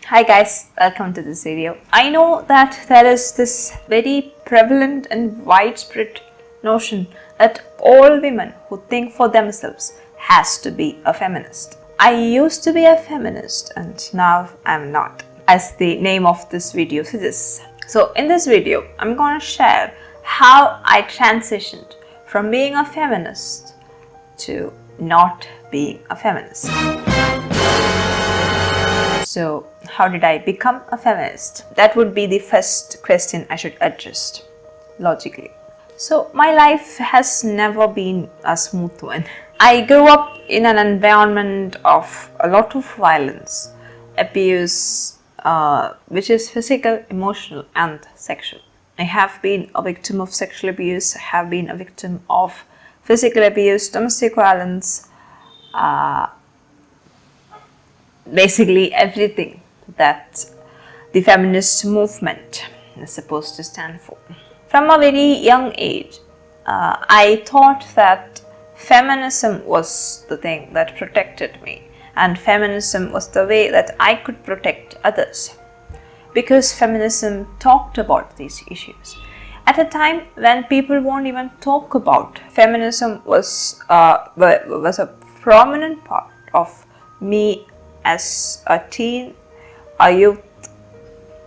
Hi guys, welcome to this video. I know that there is this very prevalent and widespread notion that all women who think for themselves has to be a feminist. I used to be a feminist and now I'm not, as the name of this video suggests. So in this video, I'm going to share how I transitioned from being a feminist to not being a feminist. So, how did I become a feminist? That would be the first question I should address logically. So, my life has never been a smooth one. I grew up in an environment of a lot of violence, abuse, which is physical, emotional, and sexual. I have been a victim of sexual abuse, I have been a victim of physical abuse, domestic violence, basically everything that the feminist movement is supposed to stand for. From a very young age, I thought that feminism was the thing that protected me, and feminism was the way that I could protect others, because feminism talked about these issues. At a time when people won't even talk about feminism was a prominent part of me as a teen, a youth,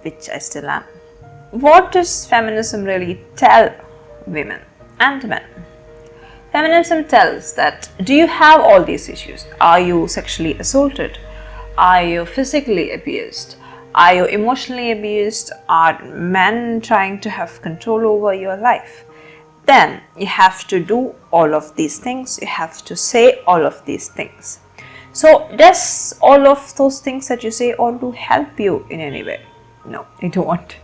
which I still am. What does feminism really tell women and men? Feminism tells that, do you have all these issues? Are you sexually assaulted? Are you physically abused? Are you emotionally abused? Are men trying to have control over your life? Then you have to do all of these things. You have to say all of these things. So, does all of those things that you say all to help you in any way? No, it don't.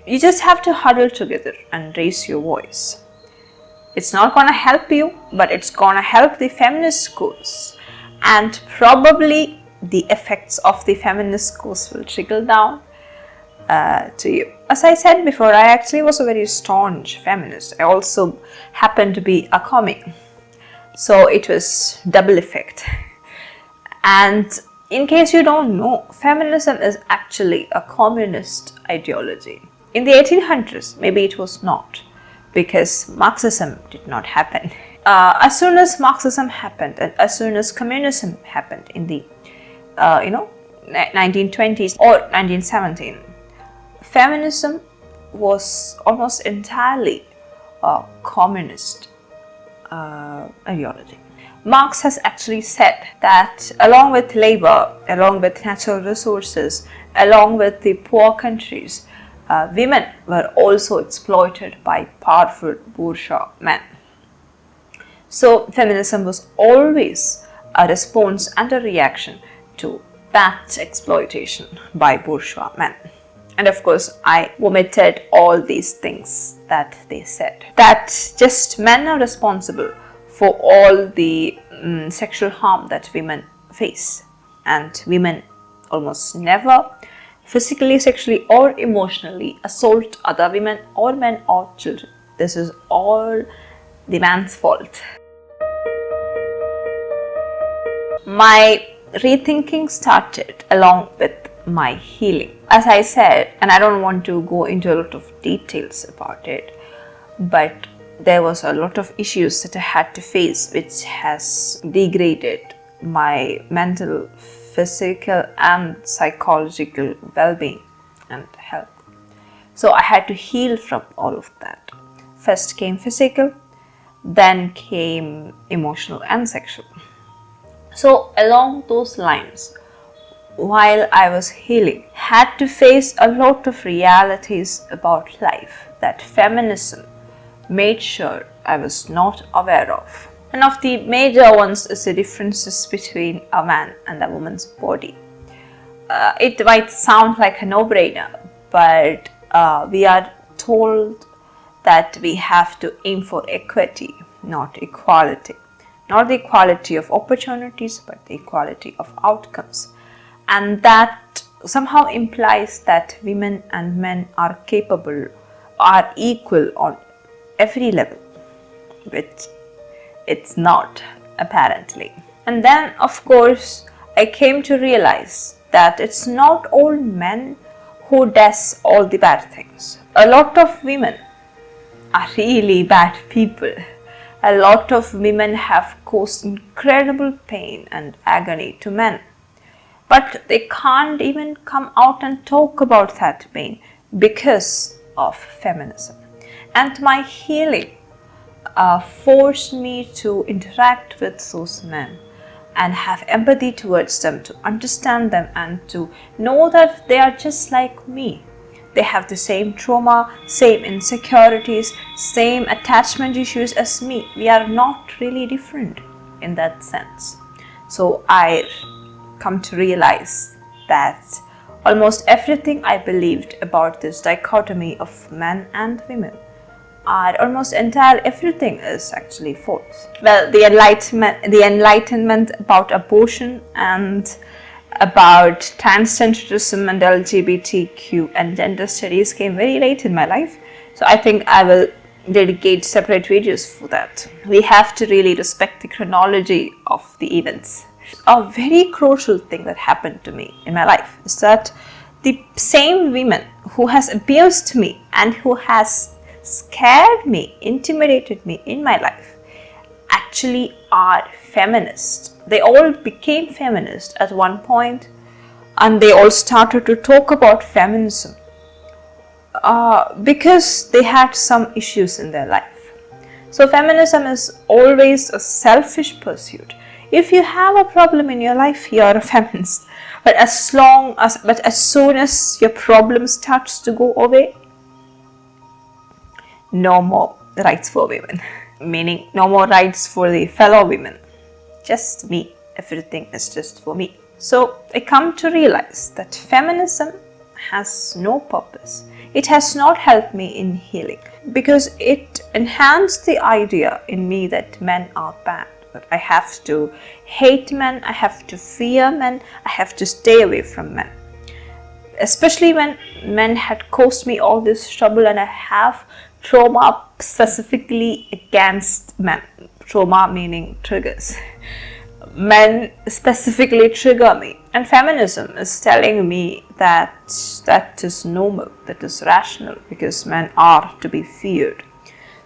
You just have to huddle together and raise your voice. It's not going to help you, but it's going to help the feminist cause. And probably the effects of the feminist cause will trickle down to you. As I said before, I actually was a very staunch feminist. I also happened to be a commie. So, it was double effect. And in case you don't know, feminism is actually a communist ideology. In the 1800s, maybe it was not, because Marxism did not happen. As soon as Marxism happened and as soon as communism happened in the 1920s or 1917, feminism was almost entirely a communist ideology. Marx has actually said that along with labor, along with natural resources, along with the poor countries, women were also exploited by powerful bourgeois men. So feminism was always a response and a reaction to that exploitation by bourgeois men. And of course, I omitted all these things that they said. That just men are responsible for all the sexual harm that women face, and women almost never physically, sexually or emotionally assault other women or men or children. This is all the man's fault. My rethinking started along with my healing. As I said, and I don't want to go into a lot of details about it, but there was a lot of issues that I had to face, which has degraded my mental, physical and psychological well-being and health. So I had to heal from all of that. First came physical, then came emotional and sexual. So along those lines, while I was healing, had to face a lot of realities about life that feminism made sure I was not aware of. One of the major ones is the differences between a man and a woman's body. It might sound like a no-brainer, but we are told that we have to aim for equity, not equality. Not the equality of opportunities, but the equality of outcomes. And that somehow implies that women and men are capable, are equal on every level, which it's not, apparently. And then, of course, I came to realize that it's not all men who does all the bad things. A lot of women are really bad people. A lot of women have caused incredible pain and agony to men. But they can't even come out and talk about that pain because of feminism. And my healing forced me to interact with those men and have empathy towards them, to understand them and to know that they are just like me. They have the same trauma, same insecurities, same attachment issues as me. We are not really different in that sense. So I come to realize that almost everything I believed about this dichotomy of men and women, almost entire everything is actually false. Well, the enlightenment about abortion and about transgenderism and LGBTQ and gender studies came very late in my life. So I think I will dedicate separate videos for that. We have to really respect the chronology of the events. A very crucial thing that happened to me in my life is that the same women who has abused me and who has scared me, intimidated me in my life, actually are feminists. They all became feminists at one point, and they all started to talk about feminism because they had some issues in their life. So feminism is always a selfish pursuit. If you have a problem in your life, you are a feminist. But as soon as your problem starts to go away, no more rights for women. Meaning no more rights for the fellow women. Just me. Everything is just for me. So I come to realize that feminism has no purpose. It has not helped me in healing because it enhanced the idea in me that men are bad. That I have to hate men, I have to fear men, I have to stay away from men. Especially when men had caused me all this trouble and I have trauma specifically against men. Trauma meaning triggers. Men specifically trigger me. And feminism is telling me that that is normal, that is rational, because men are to be feared.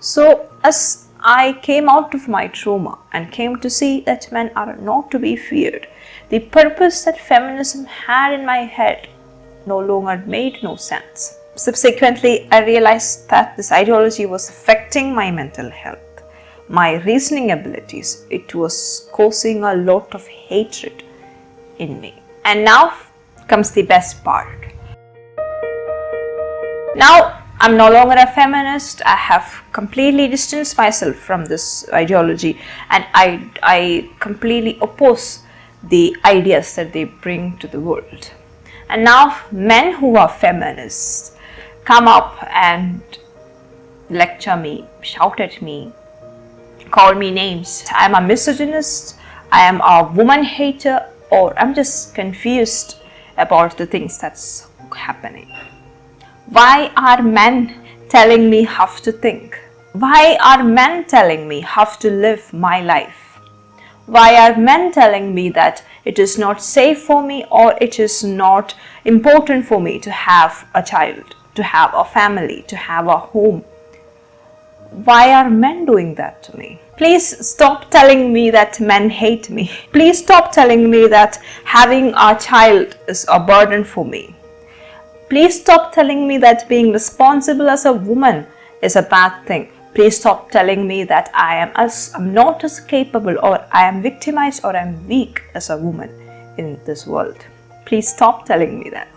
So as I came out of my trauma and came to see that men are not to be feared, the purpose that feminism had in my head no longer made no sense. Subsequently, I realized that this ideology was affecting my mental health, my reasoning abilities. It was causing a lot of hatred in me. And now comes the best part. Now I'm no longer a feminist. I have completely distanced myself from this ideology and I completely oppose the ideas that they bring to the world. And now men who are feminists come up and lecture me, shout at me, call me names. I am a misogynist, I am a woman hater, or I'm just confused about the things that's happening. Why are men telling me how to think? Why are men telling me how to live my life? Why are men telling me that it is not safe for me or it is not important for me to have a child, to have a family, to have a home? Why are men doing that to me? Please stop telling me that men hate me. Please stop telling me that having a child is a burden for me. Please stop telling me that being responsible as a woman is a bad thing. Please stop telling me that I'm not as capable or I am victimized or I'm weak as a woman in this world. Please stop telling me that.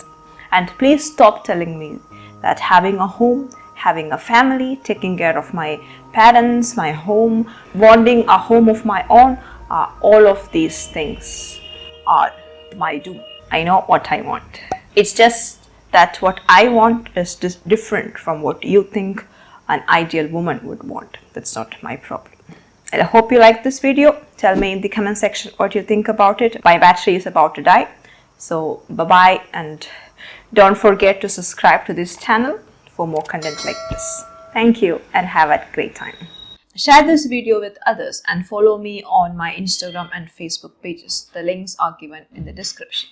And please stop telling me that having a home, having a family, taking care of my parents, my home, wanting a home of my own, all of these things are my doom. I know what I want. It's just that what I want is different from what you think an ideal woman would want. That's not my problem. And I hope you like this video. Tell me in the comment section what you think about it. My battery is about to die. So bye-bye, and don't forget to subscribe to this channel for more content like this. Thank you and have a great time. Share this video with others and follow me on my Instagram and Facebook pages. The links are given in the description.